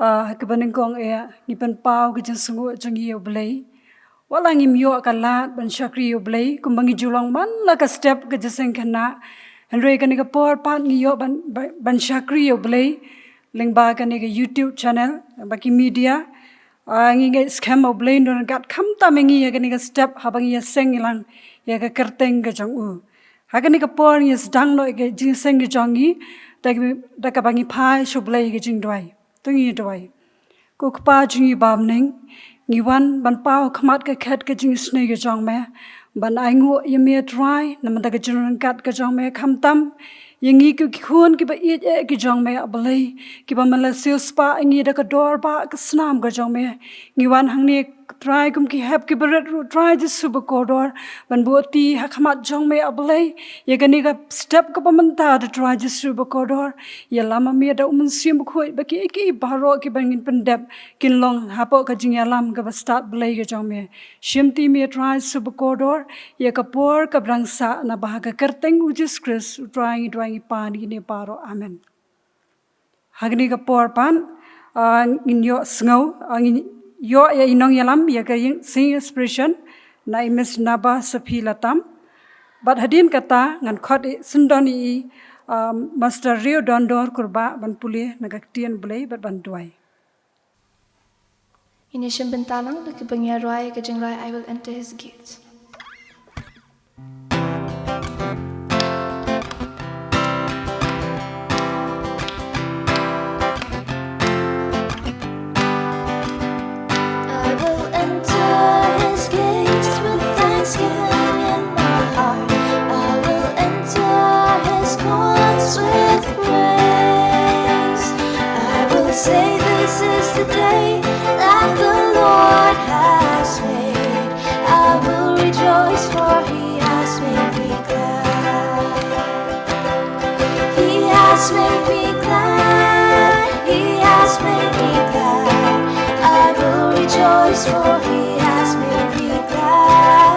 Hakabaning kong ni pan pau ke jeng sungu jengi oblay. Walang imyo akalat ban syakri oblay kumbangi julong man la ka step ke jeseng kana. Henry kani ka por pat ngiyo ban syakri oblay. Lingba kani ka YouTube channel baki media. Ngi ga scam oblay don gat kam tamengi ya kani ka step habang ya seng ilang ya ka kerteng ke jong u. Hakani ka por ya sedang lo ke jeseng ke jongi da ka bangi pai shoblay ke jeng dwai. Tungi doi. Kuk pa jingi bamning. Ngiwan ban pao khamat ke khet ke jingi snei ke jong me. Ban aingu yamia dry. Namanda ke jinran kat ke jong me kham tam. Yangi ku khun ki ba it ke jong me abalay. Ki ba malasio spa ingi da ka dor ba ke snam ke jong me. Ngiwan hang ni try kum ki hep ki beret ru try je suba kodor. Ban buati ha khamat jong me abalay. Ya gani ka step ka pa manta da try je suba kodor. Ya lama mi da sim khoi ba ki baro ki bangin pendep kin long hapo ka jing ya lam ka ba start belay ke jong me. Shimti mi try suba kodor. Ya ka por ka brangsa na bah ka kerteng ujis kris trying pan ni paro. Amen. Hagni ka por pan in yo snow yo ya inong yalam ya ka sing expression na imis naba sapi latam. But hadin kata ngan khot sundoni Master Rio Dondor kurba ban pulih nagaktian belay bat ban duai. Inishim bentalang nakibangya roy kajingrai I will enter his gates. I will enter his gates with thanksgiving in my heart. I will enter his courts with praise. I will say this is the day that the Lord has made. I will rejoice for he has made me glad. He has made me glad. He has made me glad. I will rejoice for he has made me glad.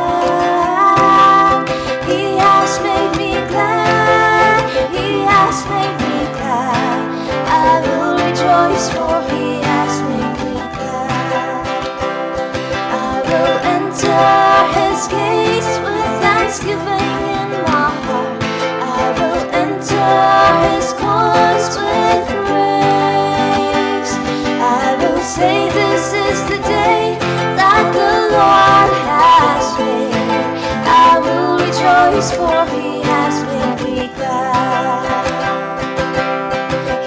He has made me glad. He has made me glad. I will rejoice for he has made me glad. I will enter his gates with thanksgiving in my heart. I will enter his courts with praise. I will say this is the day that the Lord has made. I will rejoice for he has made me glad.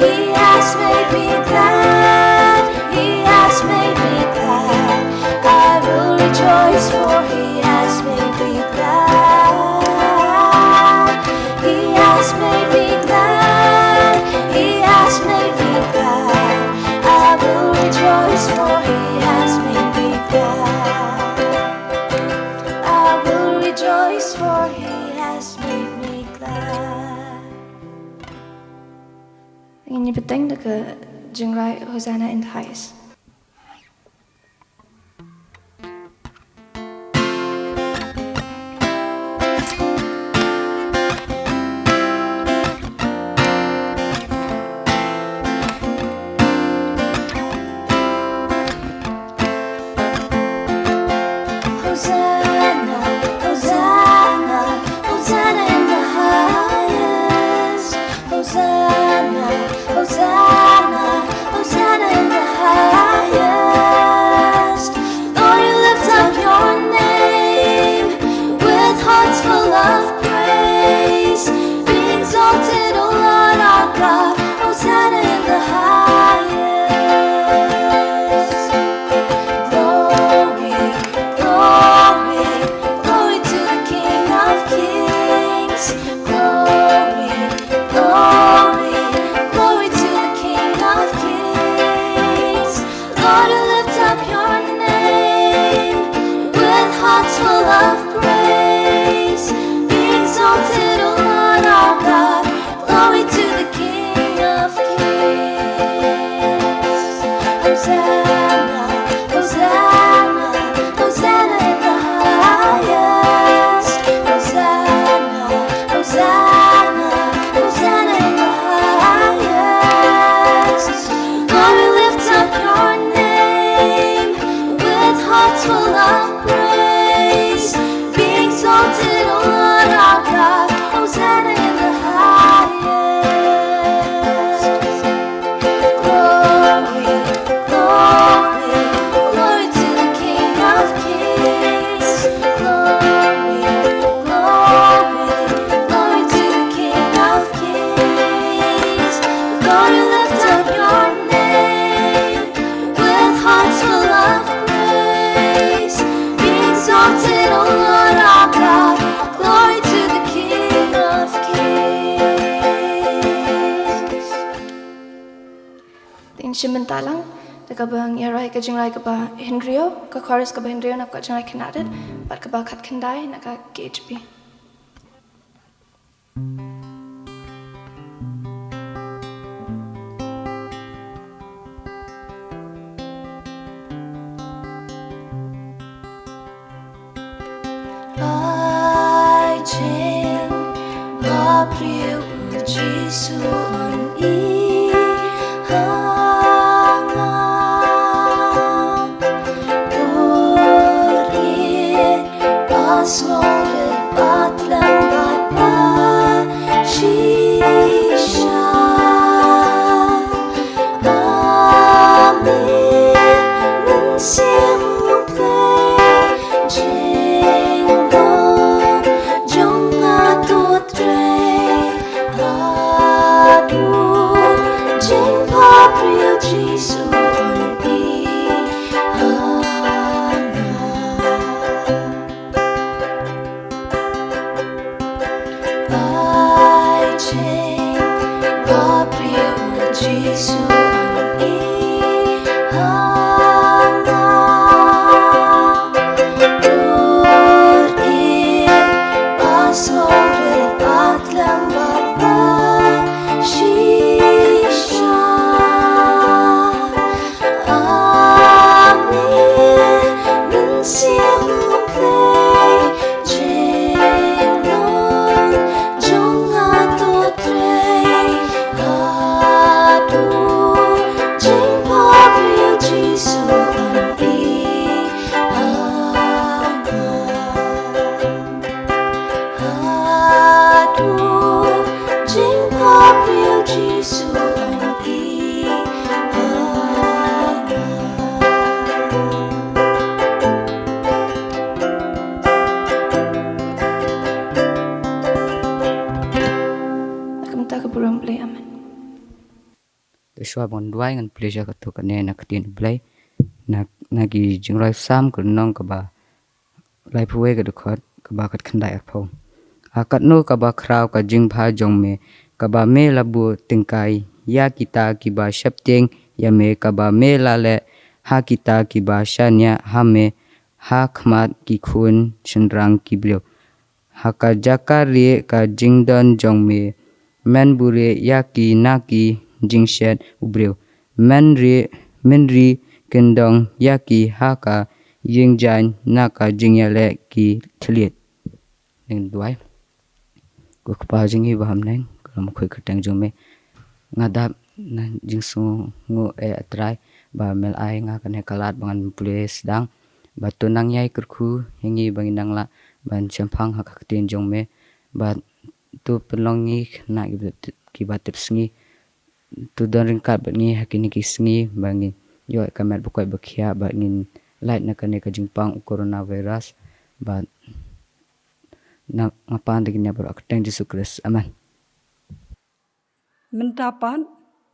He has made me glad. He has made me glad. I will rejoice for he has made me glad. He has made me glad. He has made me glad. I will rejoice for he has made me glad. I will rejoice for he has made me glad. Ini beteng ke jingrai Hosanna in the highest. Hosanna, Hosanna, Hosanna in the highest. Hosanna, Hosanna, Hosanna in the highest. Lord, we lift up your name with hearts full of praise. Be exalted, O Lord our God. Glory to the King of Kings. Tin sebentar lang, dekabang yarai ke jengrai keba Henryo, ke chorus keba Henryo nak kat jengrai kenadet, bat keba kat kendai nak kat KHP. Ai ching ba priu Giêsu on i hanga Uri asngore batlang batba shisha Amin Nunsiang play Jingle Jonga tutre Adu Jing Paprio Jisu Di Hana Ai Jing Paprio Jisu Di Hana Asore batlang batba shisha Amin Nunsiang play Jinglong Jonga tutre Adu Jing Paprio Jisu Di Hana Aduh, Jing Paprio Jisu Di Hana Nak minta ke burung play aman. Shwa bon duai ngan pleasure ka to ka ne na katin blai na gi jingrai sam ka nong ka ba lai phuwe ka khot ka ba kat khandai ak phom a kat no ka ba khrau ka jing pha jong me ka ba me labu tingkai ya kita ki ba shapteng ya me ka ba me la le ha kita ki ba shanya ha me ha khmat ki khun chendrang ki blio ha ka jakari ka jingdon jong me men bure ya ki na ki jingshet ubreu menri kendong yaki haka yingjan naka jingyale ki thliet ning duai ko khpa jingi baham neng kalam khoi khatang jume ngadap na jingsu ngo e atrai ba mel ai nga kane kalat bangan pulis dang batu nang yai kurkhu hingi banginang la ban champhang ha khaktin jongme ba tu pelongi na ki batip sngi tu don ringkat bangi hakini kisngi bangi yo kamet bukai bakhia bangin light na kane ka jingpang coronavirus ba na ngapan dignya ber akteng Yesus Kristus amen Mentapan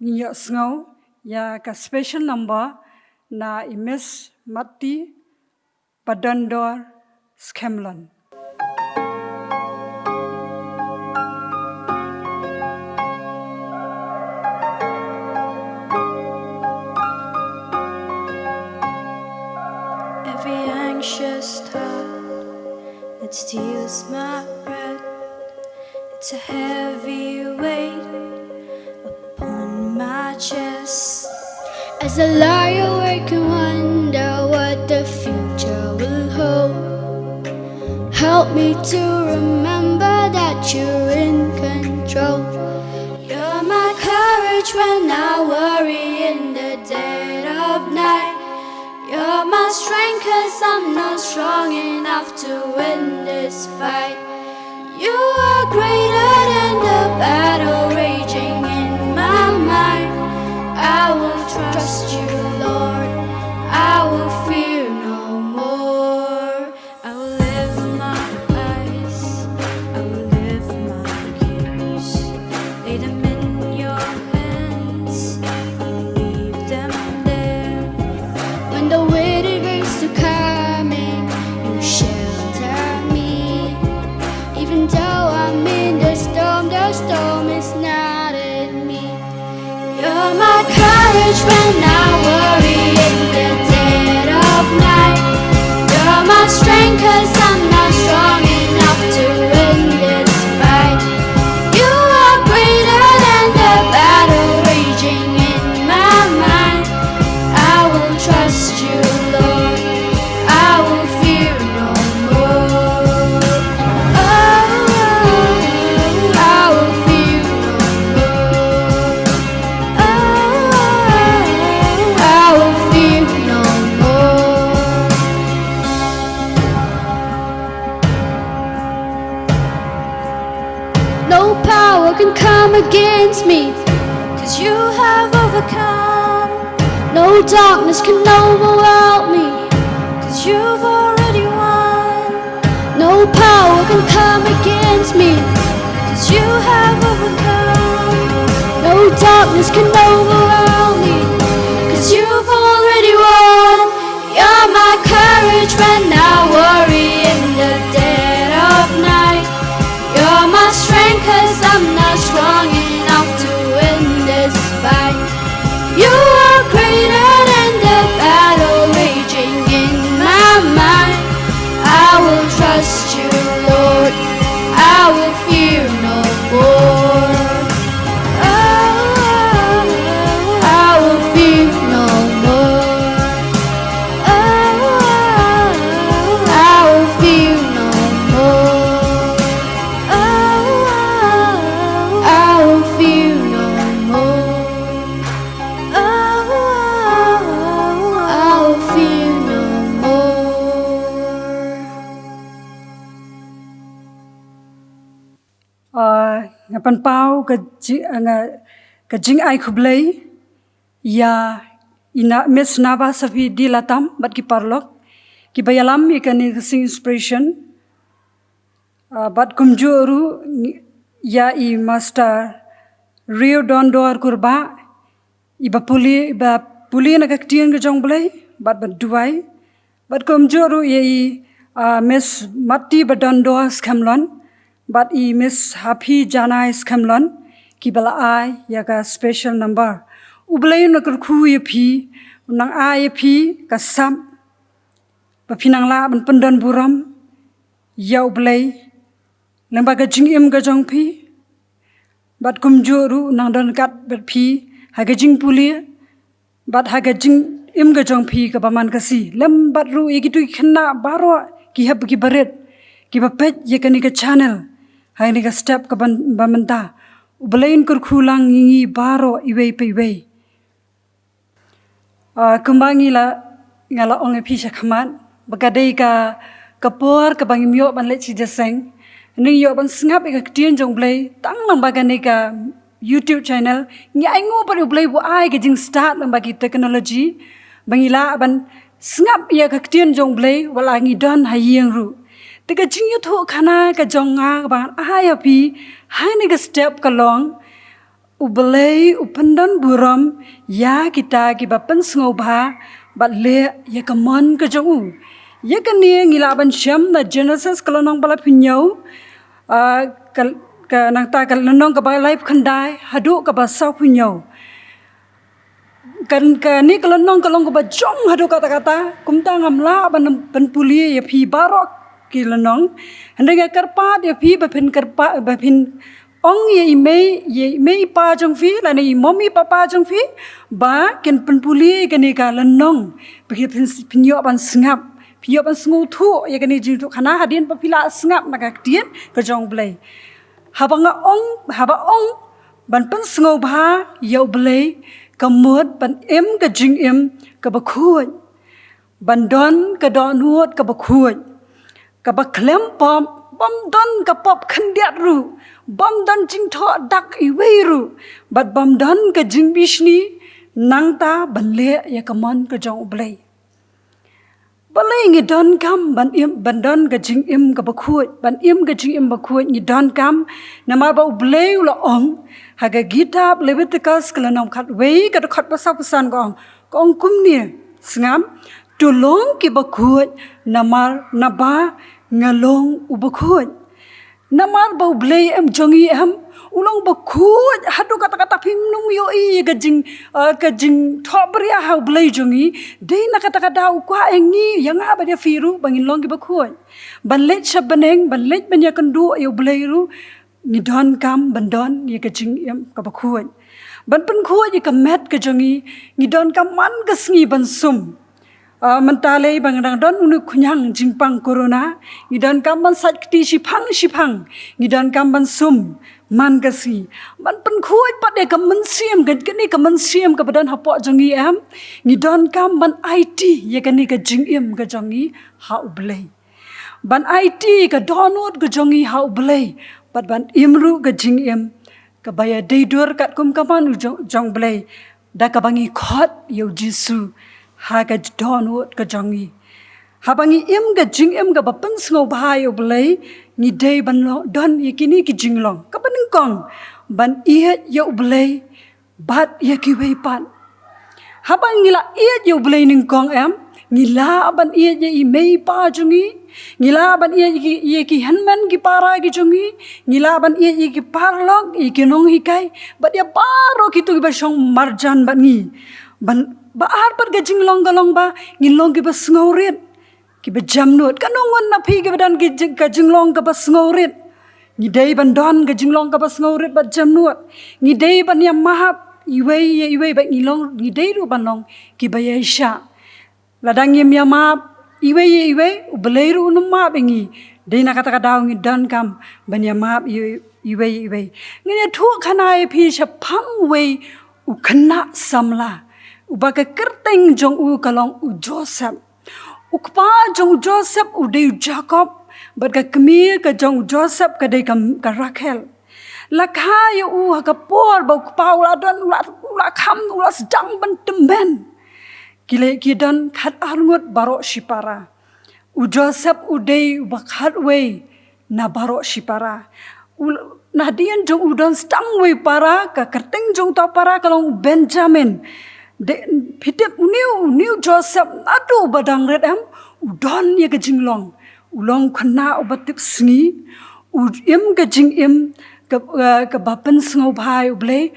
niyo sngaw ya ka special number na imes mati padandor skemlan. Every anxious thought that steals my breath, it's a heavy weight upon my chest. As I lie awake and wonder what the future will hold, help me to remember that you're in control. You're my courage when I worry in the dead of night. You're my strength 'cause I'm not strong enough to win this fight. You are greater than the battle raging in my mind. I will trust you, Lord. I will fear no more. I will lift my eyes. I will lift my cares. Lay them in your hands. when I worry in the dead of night. You're my strength 'cause I'm not strong enough to win this fight. You are greater than the battle raging in my mind. I will trust you, Lord. I will fear no more. Oh, I will fear no more. Oh, I will fear no more. No power can come against me, 'Cause you have overcome. no darkness can overwhelm me. 'Cause you've already won. No power can come against me. 'Cause you have overcome. No darkness can overwhelm me. 'Cause you've already won. You're my courage when I worry in the dead of night. You're my strength 'cause I'm not strong enough to win this fight. You are greater than the battle raging in my mind. I will trust you, Lord. I will fear no more. Oh, I will fear no more. Oh, I will fear no more. Oh, I will fear no more. Oh, I will fear no more. Ngapan pau ka jing ai khublei ya ina mes naba safi dilatam bat ki parlok ki bayalam ikani sing inspiration bat kumjuru ya I master Rio Dondor kurba iba puli na kaktian ke jong blei bat duai bat kumjuru ya I mes mati badondor skamlon but I miss happy jana is kamlon kibala I yaga special number ublay na kurku yapi nang I yapi kasam bapinang la ban pendan buram ya ublay lembaga jing im ga jong pi but kumjuru nang don kat bat pi haga jing puli but haga jing im ga jong pi ka baman kasi lem bat ru igitu khna baro ki hab ki baret ki bapet yakani ka channel hai ni ka step ka bamanta ublain kur khulang ngi baro iwei pe iwei kumbangi la ngala ong phi shakhaman bagadei ka kapor ka bangimyo ban le chi jaseng ni yo ban sngap ka tien jong blei tang lang bagane ka YouTube channel ngi ai ngo ban blei bu ai ka jing start lang bagi technology bangila ban sngap ya ka tien jong blei wala ngi don hayeng ru Tiga jing yu thu khana ka jonga ban ahaya pi hani ka step ka long ublei upandan buram ya kita ki bapan sngo bha bat le ya ka mon ka jong ya ka ni ngila ban sham na Genesis kalonong bala pinyau ka nang ta kalonong ka ba life khandai hadu ka ba sau pinyau kan ka ni kalonong kalong ka ba jong hadu kata kata kumta ngamla ban puli ya pi barok kilanong handega karpa de phi bapin karpa bapin ong ye mei pa jong phi la nei mommy papa jong phi ba ken penpuli kani ka lanong bagi pinyo ban sngap pinyo ban sngu thu ye kani ji thu khana hadin papila sngap na ka tien ka jong blai haba ong ban pen sngo bha yo blai ka mod ban em ka jing em ka ba khuoi ban don ka don huot ka ba khuoi ka ba klem pom bom don ka pop khandiat ru bom don jing tho dak iwei ru bat bom don ka jing bishni nangta banle ya ka mon ka jong blai balai ngi don kam ban don ka jing im ka ba khuoi ban im ka jing im ba khuoi ngi don kam na ma ba blai la ong ha ga gita leviticus kala nom khat wei ka khat ba sa pusan ko ong kum ni sngam tu long ki ba khuoi namar na ba ngalong ubakhuj namar ba blei em jongi em ulong ba khuj hatu kata kata phim nung yo I ka jing thobria hau blai jongi dei na kata dau kwa engi yang aba dia firu bangin long ki bakhuai ban let shabaneng ban let ban ya kandu yo blai ru ni don kam ban don ye ka jing em ka bakhuai ban pen khuai ye ka met ka jongi ni don kam man ka sngi ban sum mentale bang dang don unu kunyang jingpang corona ngidan kamban sat kti shipang ngidan kamban sum man gasi man pen khuai pat de kam siam gani kam siam ka badan hapo jongi am ngidan kamban IT ye kani ka jingim ka jongi ha ublei ban IT ka download ka jongi ha ublei pat ban imru ka jingim ka baya deidur kat kum kaman jong blei da ka bangi khot yo jisu ha ka download ka jongi ha bangi im ka jing im ka bapan sngo bhai oblei ni dei ban lo don yikini ki jinglong ka baning kong ban ie yo oblei bat ye ki wei pan ha bang ngila ie yo oblei ning kong em ngila ban ie ye I mei pa jongi ngila ban ie ki hanman ki para ki jongi ngila ban ie ki parlok I ki nong hikai bat ya paro ki tu ba shong marjan ban ngi ban ba ar par ga jinglong galong ba ngilong ki ba sngorit ki ba jamnut kanongon na phi ki badan ki ka jinglong ka ba sngorit ni dei ban don ga jinglong ka ba sngorit ba jamnut ni dei ban ya mahap iwei ba ngilong ni dei ru ban long ki ba yesha ladang yem ya mahap iwei ublei ru nu ma bengi dei na kata daw ngi don kam ban ya mahap iwei ngene thu khana e phi sha phang wei u khana samla ubaga kerteng jong u kalong u Joseph ukpa jong Joseph u de Jacob baga kemir ka jong Joseph ka de kam ka Rachel lakha yo u ka por ba ukpa ula don ula kham ula sedang ban temben kile kidan khat arngot baro shipara u Joseph u de ba khat we na baro shipara na dian jong u don stang we para ka kerteng jong to para kalong Benjamin de pitep new Joseph atu badang red am udon ye ka jinglong ulong khana obatip sngi im ka jing im ka bapan sngo bhai ublei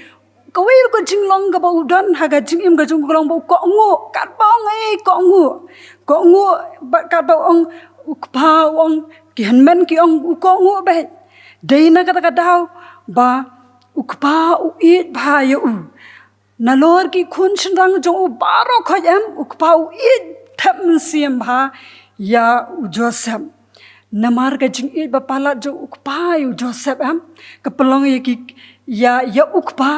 ka wei ka jinglong ka ba udon ha ka jing im ka jung kolong ba ko ngo kat bong ko ngo ba ka ba ong ukpa ong ki hanman ki ong ko ngo ba deina ka daw ba ukpa u it bhai u nalor ki khun chinrang jong baro khayam ukpau I tham siam bha ya Joseph namar ka jing I ba pala jo ukpa yu Joseph am ka pelong ye ki ya ukpa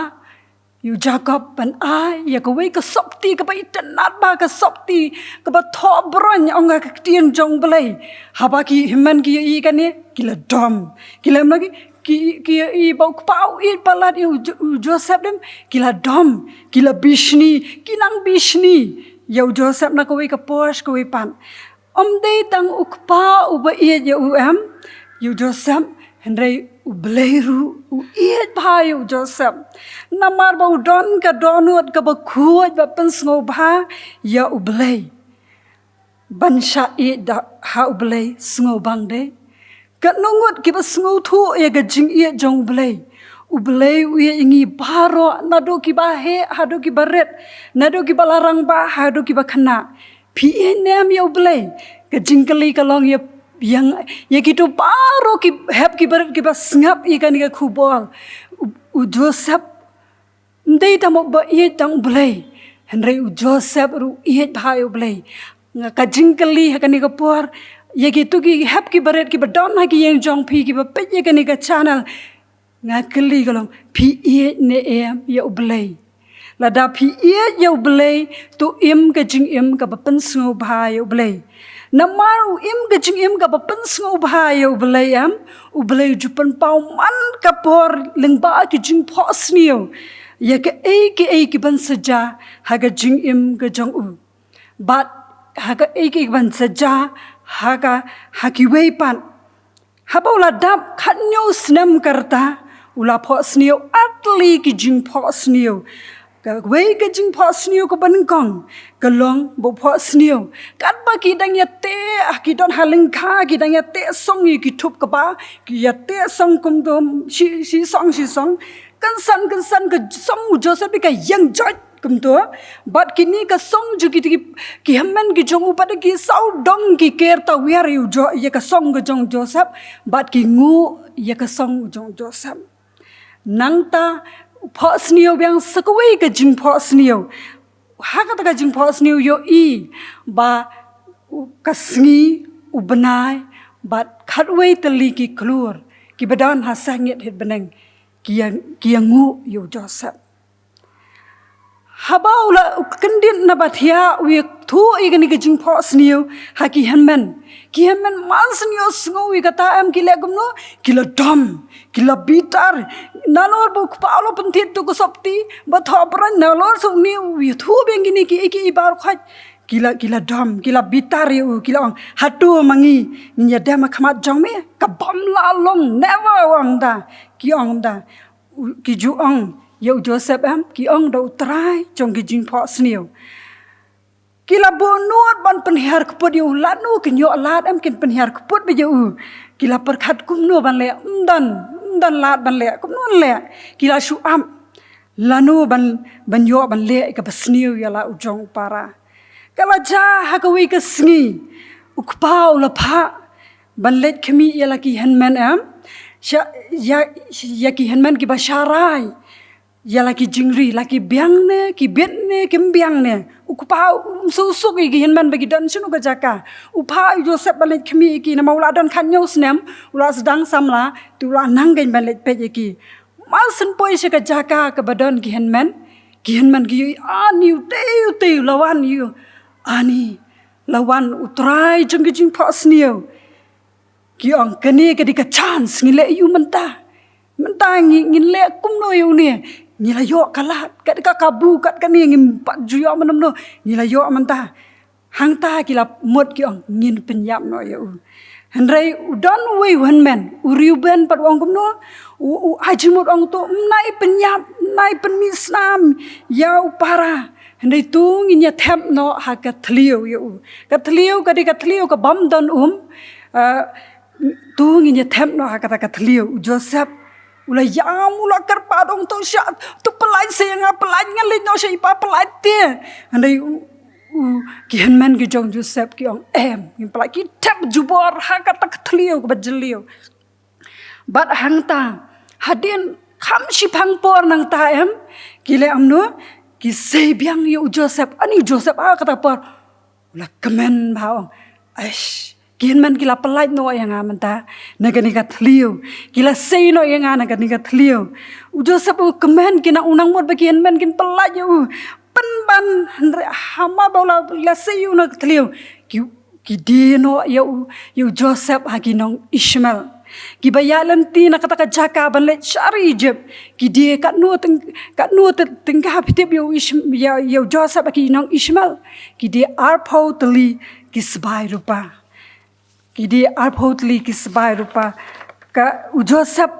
yu Jacob ban ai ya ka wei ka sopti ka ba itanat ba ka sopti ka ba thobron ong ka tien jong blai haba ki himan ki I ka ne kila dom kila lagi ki I bau pau I palat Joseph dem kila dom kila bishni kinang bishni yo Joseph na kowe ka posh kowe pan dei tang ukpa uba I ya am yo Joseph hendrai ubleiru u I bha yo Joseph namar bau don ka donut ka ba khuaj ba pensngo bha ya ublei bansha I da ha ublei sngo bang de kat nongot ki ba sngo thu ye ga jing ye jong blei ublei ye ingi baro nado ki ba he hado ki baret nado ki ba larang ba hado ki ba khana phi nem ye ublei ga jingkali ka long ye yang ye ki to baro ki hep ki baret ki ba snap ye kan ga khubol u Joseph ndei ta mo ba ye tang blei henrei u Joseph ru ye bha ublei nga ka jingkali ha kan ga por ye ki tu ki hap ki baret ki badon ha ki yeng jong phi ki ba pe ye ka ni ka channel nga kli galong phi ye ne em ye ublei la da phi ye ublei tu im ka jing im ka ba pen sngo bha ye ublei namaru im ka jing im ka ba pen sngo bha ye ublei am ublei jupan pau man ka por leng ba ki jing pho snio ye ka ki ban saja ha ka jing im ka jong u but ha ka ban saja haga haki wei pan haba ula dap khatnyo snem karta ula pho snio atli ki jing pho snio ka wei ka jing pho snio ko ban kong ka long bo pho snio kat ba ki dang ya te ki don haling kha ki dang ya te song ki thup ka ba ki ya te song kum dom si song kan san ke song Joseph ka yang jot kum to bat kini ka song ju ki hamman ki jong upat ki sau dong ki ker ta wer yu jo ye ka song ka jong Joseph bat ki ngu ye ka song jong Joseph nang ta pho snio byang sakwe ka jing pho snio ha ka jing pho snio yo I ba kasngi ubenai bat khatwe tali ki klur ki badan ha sangit het beneng ki ngu yo Joseph habau la kendin na bathia wi thu igani ke jing pho snio ha ki hanman man snio sngo wi kata am ki le gumno ki la dom ki la bitar nalor bu paulo pentit tu ko sopti ba thopran nalor so ni wi thu bengini ki ibar khat kila dom kila bitar yu kila ong hatu mangi nya dama khamat jong me ka bom la long never wang da ki ong da ki ju ong yo Joseph am ki ong do trai trong ki jing pho snio kila bo nuot ban penhar kput yu lanu ki nyo lat am kin penhar kput be yu kila perkhat kum no ban le dan lat ban le kum no le kila shu am lanu ban yo ban le ka snio ya la ujong para kala ja hakawi ka sngi ukpau la pha ban let khmi ya la ki hanman am ya ki hanman ki basharai ya la ki jingri la ki biang ne ki bet ne kim biang ne ukpau su ki hanman bagi dan sunu ka jaka upha Joseph ban let khmi ki na maula dan khan nyau snem ula sedang samla tu la nang gain ban let pe ki mal sen poi se ka jaka ka badan ki hanman ki aniu te lawan yu ani lawan utrai jing pho snio ki ong kani ka di ka chance ngile yu menta ngin le kum no yu ne ni la yo kalat ka kabu kat kani ngim pat juyo manam no ni la yo menta hang ta ki la mot ki ong ngin penyap no yu handrai udon we wan men uriu ben pat ong kum no ajimot ong to nai penyap nai penmisnam ya upara handai tu nginya them no ha ka thlio yu ka thlio ka bam don tu nginya them no ha ka thlio Joseph ula yam ula karpa dong to sha tu pelai senga pelai ngali no sei pa pelai te handai ki hanman ki jong Joseph ki ong em ki pelai ki tap jubor ha ka thlio ka bajlio bat hang ta hadin kham shi phang por nang ta em ki le am no ki sei biang yu Joseph ani Joseph kata por la kemen bawang aish kian man kila pelai no yang amanta nagani ka thlio kila sei no yang nagani ka thlio Joseph kemen kina unang mot bagian man kin pelai yu penban hama bawla la sei yu no thlio ki di no yu Joseph haginong Ishmael ki bayalan ti na kata jaka ban le shari Egypt ki die kat nu tengah pitip yo Joseph ki nong Ishmael ki die arpau teli ki sebai rupa ka Joseph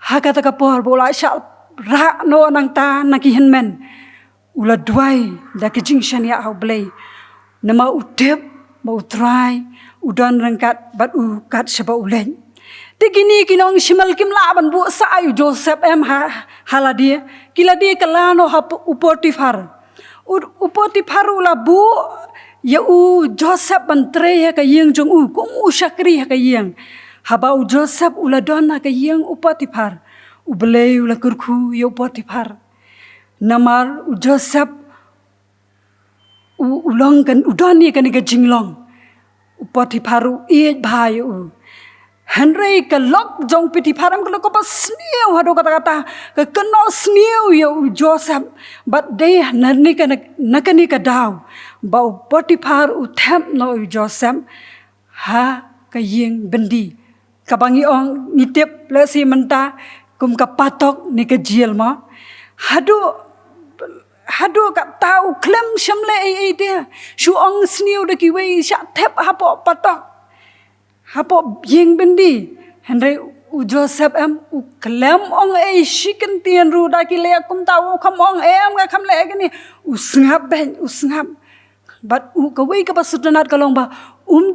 ha kata ka por bola sha ra no nang ta na ki henmen ula duai da ki jingshan ya au blai nama utep mau try udan rangkat bat u kat shaba ulen tikini kinong shimal kim la ban bu sa yu Joseph em haladia kiladi kalano ha upotifar ula bu ya u Joseph ban tre ya ka yeng jong u kung u shakri ka yeng haba u Joseph ula dona ka yeng upotifar ublei ula kurku ya upotifar namar u Joseph ulong kan udani kan ka jinglong upatiparu iet bhayu Henry ka lok jong piti param ka ko pas sniu hado kata ka keno sniu yo Joseph but they nanni ka nakani ka daw ba upatipar uthem no Joseph ha ka yeng bendi ka bangi ong nitip lesi menta kum ka patok ni ka jiel ma hadu ka tau klem shamle ai dia shu ong sniu de ki wei sha thep hapo patok hapo yeng bendi Henry u Joseph em u klem ong ai shiken tien ru da ki le kum tau kham ong em ga kham le gani u sngap but u ka wei ka pasudanat ka long ba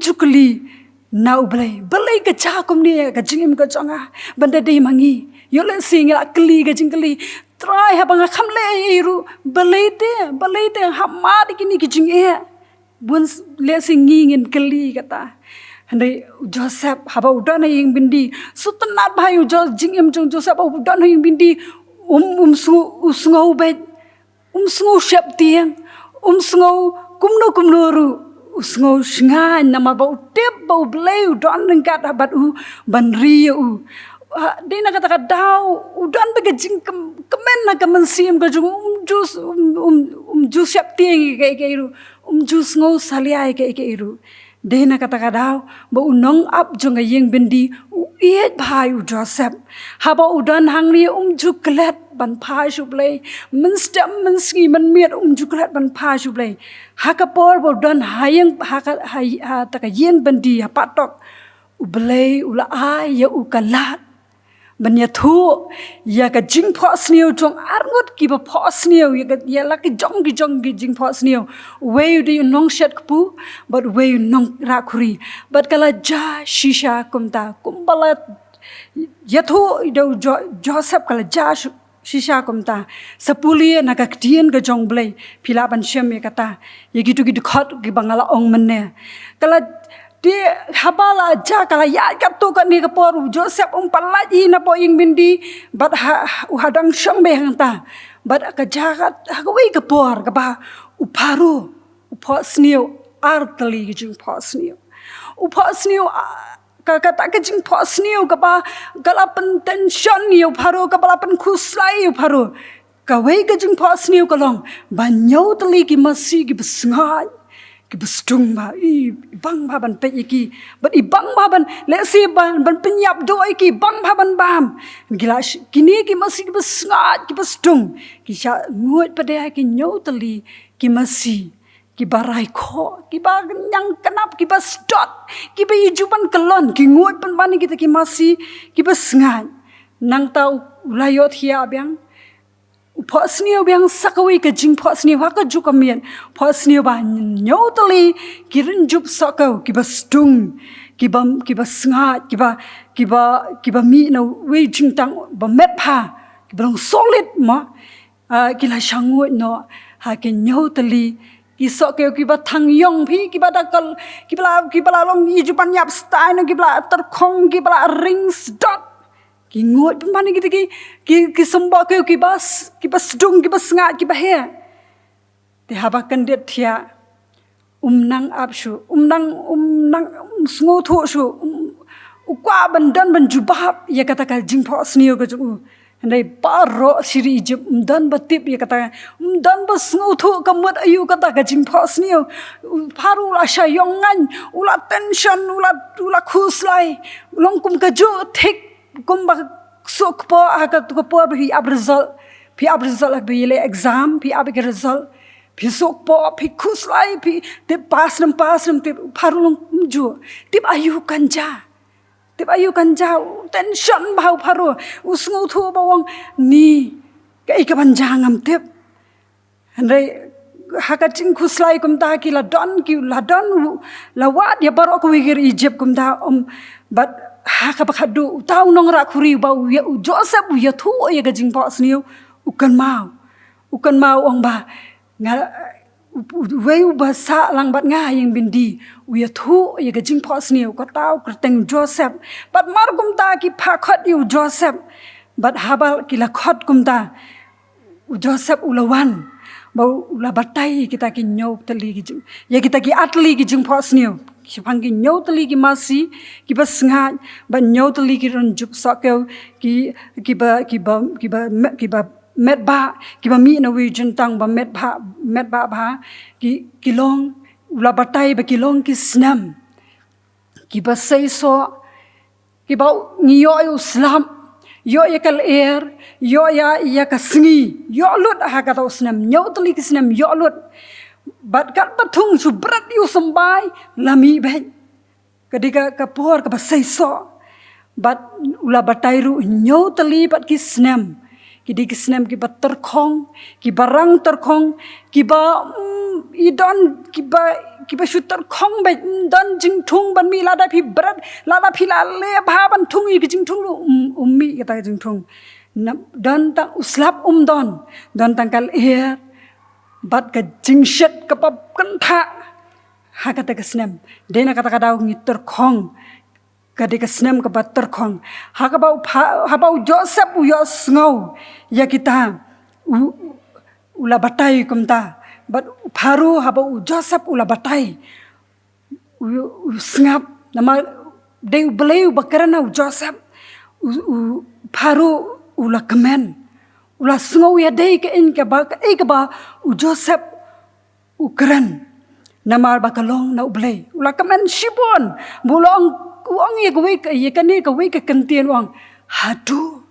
jukli na u blai ka cha kum ni ka jingim ka changa banda dei mangi yo le sing la kli ga jing kli try ha banga kham le iru balaite ha ma di kini ki jing e bun le sing ngin kli kata Handai Joseph haba udan yang bindi sutanat bahayu jing em jong Joseph udan yang bindi usngau bet usngau syap tiang usngau kumno ru usngau shngan nama bau tep bau blei udan nengkat habat ban riu dina kata dau udan begajing kemen na kemensim ka jung jus syap tiang ke ru jus ngau saliai ke ru Dena kata kadau ba unong up jong ayeng bendi uiet bhai u Joseph haba udan hangri juklet ban phai shublei menstem menski man miet juklet ban phai shublei hakapor ba udan hayeng ha taka yen bendi patok ublei ula ai ya ukalat Banya thu ya ka jing pho sniu jong arngot ki ba pho sniu ya la ki jong jing pho sniu we du nong shet kpu but we nong rakhuri but kala ja shisha kumta kumbala ya thu do Joseph kala ja shisha kumta sapuli na ka tien ga jong blai phila ban shem ya kata ya gitu khot gi bangala ong menne kala di habala ja kala ya kap tu kan ni ka por Joseph palaji na po ing bindi but hadang syang be hangta but ka ja ka we ka por ka ba uparu upho sniu artali jing pho sniu upho sniu ka ta ka jing pho sniu ka ba kala pen tension ni uparu ka bala pen khuslai uparu ka we ka jing pho sniu ka long ba nyau tali ki masi ki besngai Bestung ba ibang ba ban pe iki but ibang ba ban le si ban penyap do iki bang ba ban bam gila kini ki masih besngat ki bestung ki sha nguat pada ki nyotali ki masih ki barai kho ki ba nyang kenap ki ba stot ki ba ijupan kelon ki nguat pan bani kita ki masih ki besngat nang tau layot hia biang pho sniu biang sakawi ka jing pho sniu ha ka ju ka mien pho sniu ba nyau tali ki rin jup sakau ki ba stung ki ba snga ki ba mi na we jing tang ba met pha ki ba solid ma ki la shangu no ha ki nyau tali ki sakau ki ba thang yong phi ki ba da kal ki ba long i ju pan yap style ki ba tar khong ki ba rings dot ki ngot mana kita ki sembah ki bas dung ki bas ngat ki bahaya te habakan det thia umnang apshu umnang sngo tho shu ukwa bandan ban jubab ya kata ka jing pho snio ka ju ndai paro siri jib umdan batip ya kata umdan bas sngo tho kamut ayu kata ka jing pho snio paru la shayongan ula tension ula khuslai longkum ka ju thik kumba sok po aga tu po bi ab result ak bi le exam bi ab ke result bi sok po bi khuslai bi te pass nam te pharulung ju tip ayu kanja tension bau pharu usngu thu bawang ni kai ka banjangam tip andai haka ching khuslai kumta ki la don la wat ya baro ko wigir Egypt kumta but haka bakadu tau nong ra khuri ba Joseph ya thu ya ga jing pho sniu ukan mau ong ba nga we ba sa lang bat nga yang bindi ya thu ya ga jing pho sniu ko tau kerteng Joseph but mar kum ta ki pha khot yu Joseph but habal ki la khot kum ta Joseph ulawan ba ula batai kita ki nyau tali ki jing ya kita ki atli ki jing pho sniu Sipangi nyau tali ki masi ki ba sngat ba nyau tali ki ron jup sakeu ki ba met ba mi na wi jentang ba met ba ki long ula batai ba ki long ki snam ki ba sei so ki ba ngiyo yu slam yo ya kal air yo ya ka sngi yo lut ha ka to snam nyau tali ki snam yo lut bat kat patung su berat yu sambai lami ben kadika kapor ka basai so bat ula batairu nyau tali bat ki snam ki ba terkhong ki barang terkhong ki ba idon ki ba kita shooter kong be dan jing thung ban mi lada phi berat lada phi la le bha ban thung i jing thung ummi kata jing thung dan tang uslap don tang kal air bat ka jing shet ka pap kan tha ha kata ka snem dena kata ka daw ngi ter kong kadi ka snem ka bat ter kong ha ba Joseph u yos ngau ya kita ula batai kumta but paru haba Joseph ula batai sngap nama de beleu bakarana Joseph paru ula kemen ula sngau ya de ke in ka ba Joseph ukran nama bakalong na ublei ula kemen shibon bulong uang ye gwe ye kani ka we ka kentien uang hadu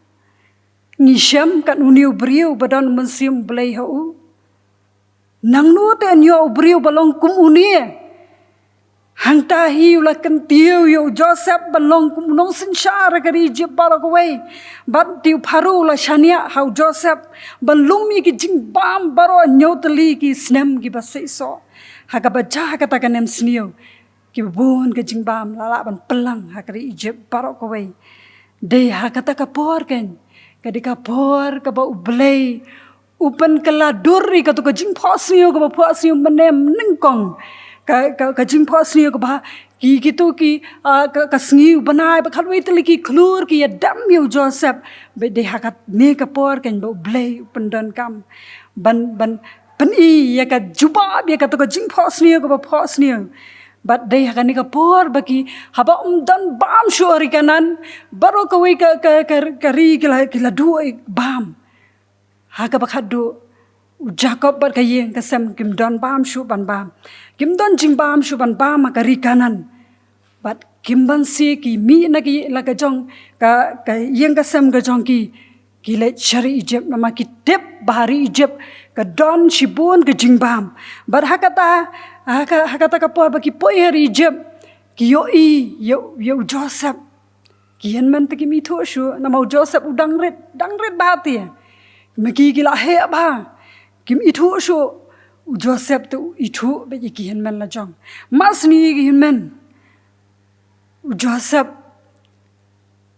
ngisham kan uniu briu badan mensim blei hau nang nu te nyo briu balong kum unie hang ta hi ula kan tiu yo Joseph balong kum nong sinshar kari je baragway bat tiu paru la shania how Joseph balumi ki jing bam baro nyotli ki snem ki basai so haga baja kata kanem snio ki bon ke jing bam lala ban pelang hakari je baragway de hakata ka por ken kadika por ka ba ublei upan kala duri ka to ka jing phosniyo ka ba phosniyo manem ningkong ka jing phosniyo ka ba ki to ki ka sngi banai ba khalwei tli ki khlur ki dam yo Joseph be de hakat ne ka por ken ba ublei upan dan kam ban i ya ka juba ya ka to ka jing phosniyo ka ba phosniyo but they hakan ni ka por baki haba dan bam shuri kanan baro ka we ka ri kila duai bam haga bakhadu Jacob bat kayeng kasam kim don bam shu ban bam kim don jing bam shu ban bam ka ri kanan but kim ban si ki mi na ki la ka jong ka yeng kasam ka jong ki le shari Egypt nama ki tep bahari Egypt ka don shibun ka jing bam but hakata ka por baki poer Egypt ki yo Joseph ki hen man ki mi tho shu nama Joseph udang red bahati maki ki la he ba kim ithu shu Joseph tu ithu be ki hen man la jong masni ki hen man Joseph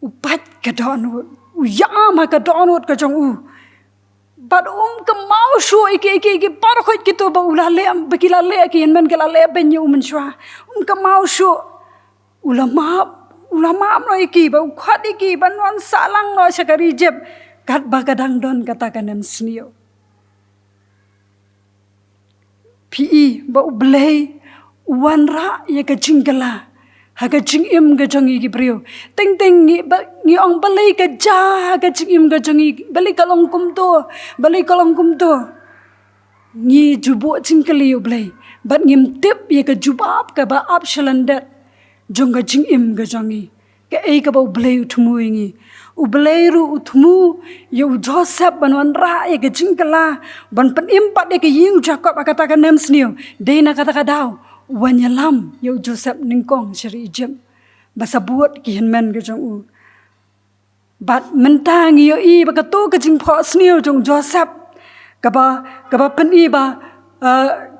upat ka don yam ka don ka jong but ka mau shu ki par khoi ki to ba ula le ki la le ki hen man ki la le ben yu man shwa ka mau shu ulama no ki ba khadi ki ban wan salang no shakari jeb kat bagadang don katakan em snio pi ba ublei wanra ye ka jingala ha ka jing im ga jangi ki brio teng ngi ong balei ka ja ka jing im ga jangi balei kalong kum to ngi jubo jingkali ublei bat ngim tip ye ka jubab ka ba Absalom dat jonga jing im ga jangi ka ei ka ba ublei uthmu ngi ubleiru uthmu yo Joseph banwan ra ye ke jingkala ban pen impat ye ke ying Jacob akata ka nem snio deina kata ka daw wanyalam yo Joseph ningkong shari Egypt basa buat ki henmen ke jong u bat mentang yo I ba ka to ka jing pho snio jong Joseph ka ba pen I ba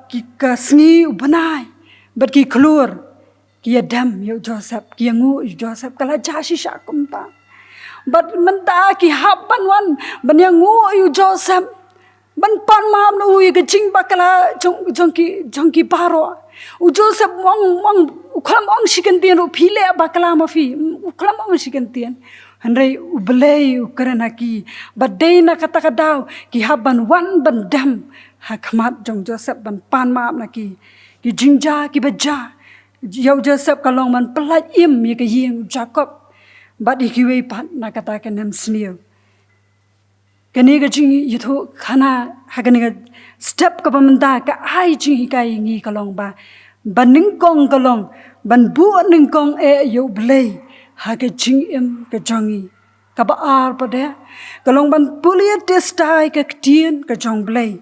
ki ka sngi ubanai bat ki klur ki adam yo Joseph ki ngu Joseph kala jashi shakum ta but menta ki haban wan ban yang ngu Joseph ban pan mam no u ke jing bakala jong ki baro u Joseph wang uklam ong shikantian u phile bakala ma fi uklam ong shikantian handai u belei u karana ki but deina kata kadaw ki haban wan ban dam hakmat jong Joseph ban pan mam na ki jingja ki baja yo Joseph kalong man pelat im ye ke ying Jacob but ikiwe pat na kata ka nam snio kani ga jing yitho khana hagani ga step ka pamanda ka ai jing hikai ngi kalong ba baning kong kalong ban bu ning kong e yo blei ha ka jing im ka jongi ka ba ar pa de kalong ban pulia testai ka tien ka jong blei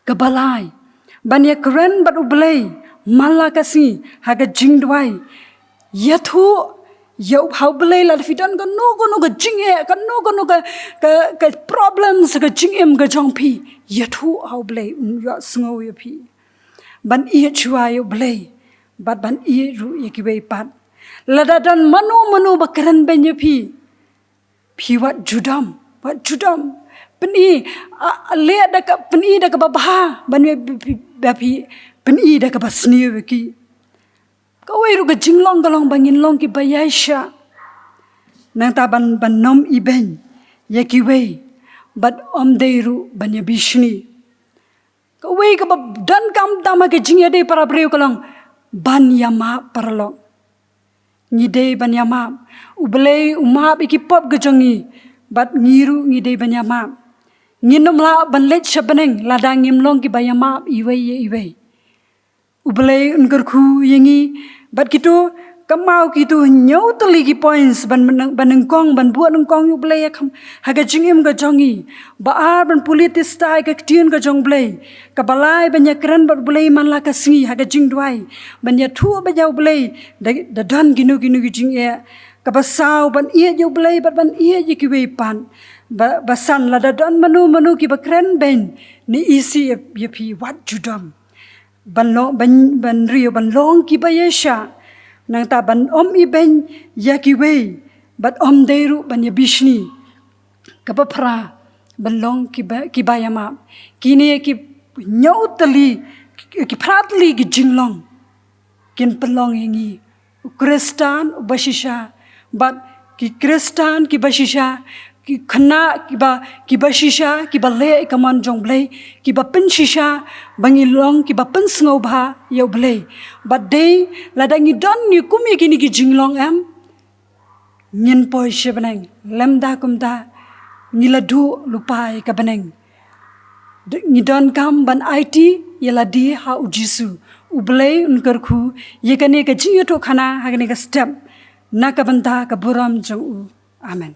ka balai ban ya kren bat u blei mala ka si ha ka jing dwai yathu yo how belay la fidan ka no ka jing e ka no ka problems ka jing em ka jong pi yathu how belay yo sngo yo pi ban ia chua yo blei bat ban ia ru ye ki wei pat lada dan manu bakaran ben ye phi wat judam peni le da ka peni da ka ba ban ye phi peni da ka basni we ki ka wei ru ka jinglong galong bangin long ki bayaisha nang ta ban nom iben ye ki wei bat deiru ban ye bishni ka wei ka dan kam tama ke jingya de para breu kalong ban yama paralong ni de ban yama ublei uma iki pop gajongi bat ngiru ni de ban yama nginom la ban let shabaneng ladang ngimlong ki bayama iwei ublei ungar khu yengi bat kitu kamau kitu nyau tali ki points ban ngkong ban buat ngkong ublei kham haga jingim ga jongi ba ban politis tai ka tien ga jong blei ka balai ban yakran bat blei man la ka singi haga jing dwai ban ya thu ba jau blei da dan ginu gi jing e ka basau ban ie jau blei bat ban ie ji ki wei pan basan la da dan manu ki bakren ben ni isi ye phi wat judam ban rio ban long ki bayesha nang ta ban iben yakiwe bat deiru ban yabishni kapapra ban long ki bayama kini ki nyautali ki pratli ki jinglong kin pelong yengi kristan bashisha bat ki kristan ki bashisha ki khana ki bashisha ki bale kaman jong blei ki ba pinshisha bangilong ki ba pinsngau bha yo blei but day ladangi don ni kumi kini ki jinglong am nyen poi shebaneng lemda kumda ngiladu lupai ka baneng ni don kam ban IT yeladi ha ujisu ublei unkar khu yekane ka jingyo to khana hagane ka step nakabanta ka buram jong u amen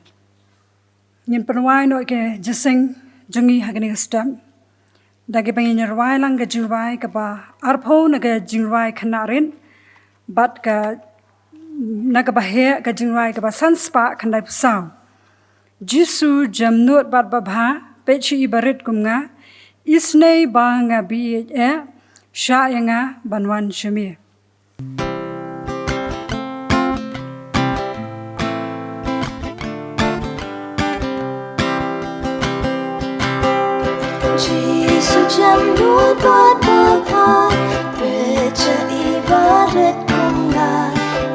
nyen panwai no ke jeseng jongi hagane stam dage pangin rwai lang ga jingwai ka ba arpho na ga jingwai khanarin bat ka na ka ba he ga jingwai ka ba sanspa khandai pusau jisu jamnut bat ba bha pechi barit kumnga isnei ba nga bi e sha yanga banwan shmi Jesus jamnut bat bapa recha ibarat kumna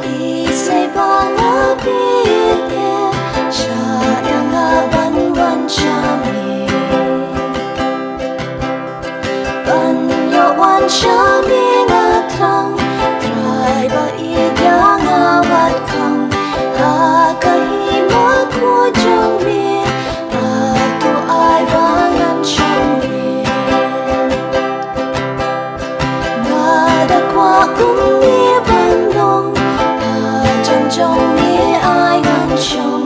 isai banga bit sayang banwan shami banyawan shami natrang try ba igyang awat kang hakahima ko jami atu ay bangan shami kumni bandong jong jong ni ai ngan chong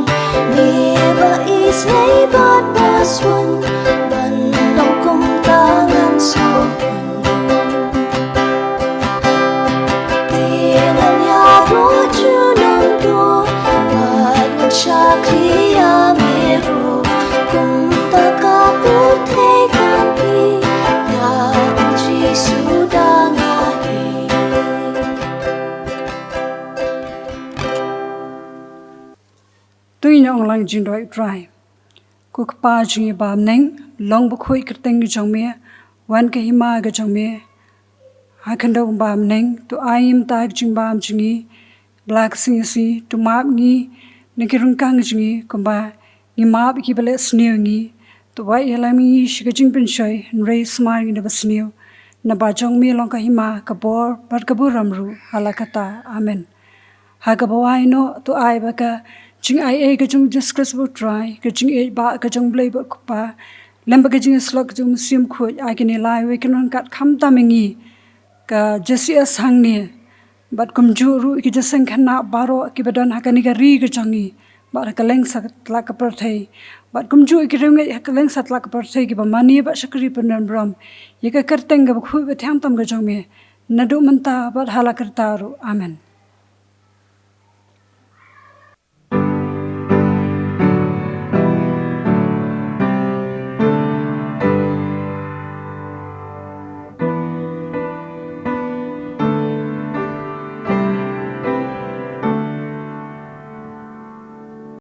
ni ba is nei bat baswan bandong kum tangan so tingan ya ro junong do bat chakri ya meru kum ta ka puthe kampi ya jisu dang tui na onglang jing doi try ku pa jing ba neng long bu khoi kerteng jong me wan ke hima ga jong me ha khando ba neng to aim ta jing ba jingi black sing si to ma ni ne ki rung kang jingi ko ba ni ma ki bele snew ni to wai elami shi ga jing pin shoi rei smile ni ba snew na ba jong me long ka hima ka bor bat ka bu ram ru halakata amen ha ga ba wai no to ai ba ka jing ai ka jung just christmas try ka jing e ba ka jung blai ba pa lamba ka jing slok jung sim khu ai ka ni lai we kan kat kham ta mingi ka jesi asang ni bat kum ju ru ki jasang khana baro ki badan ha ka ni ka ri ka jangi ba ka leng sa la ka par thai bat kum ju ki rung ka leng sa la ka par thai ki ba mani ba shakri pan bram ye ka karteng ga khu ba thang tam ga jong me nadu manta bat hala karta ru amen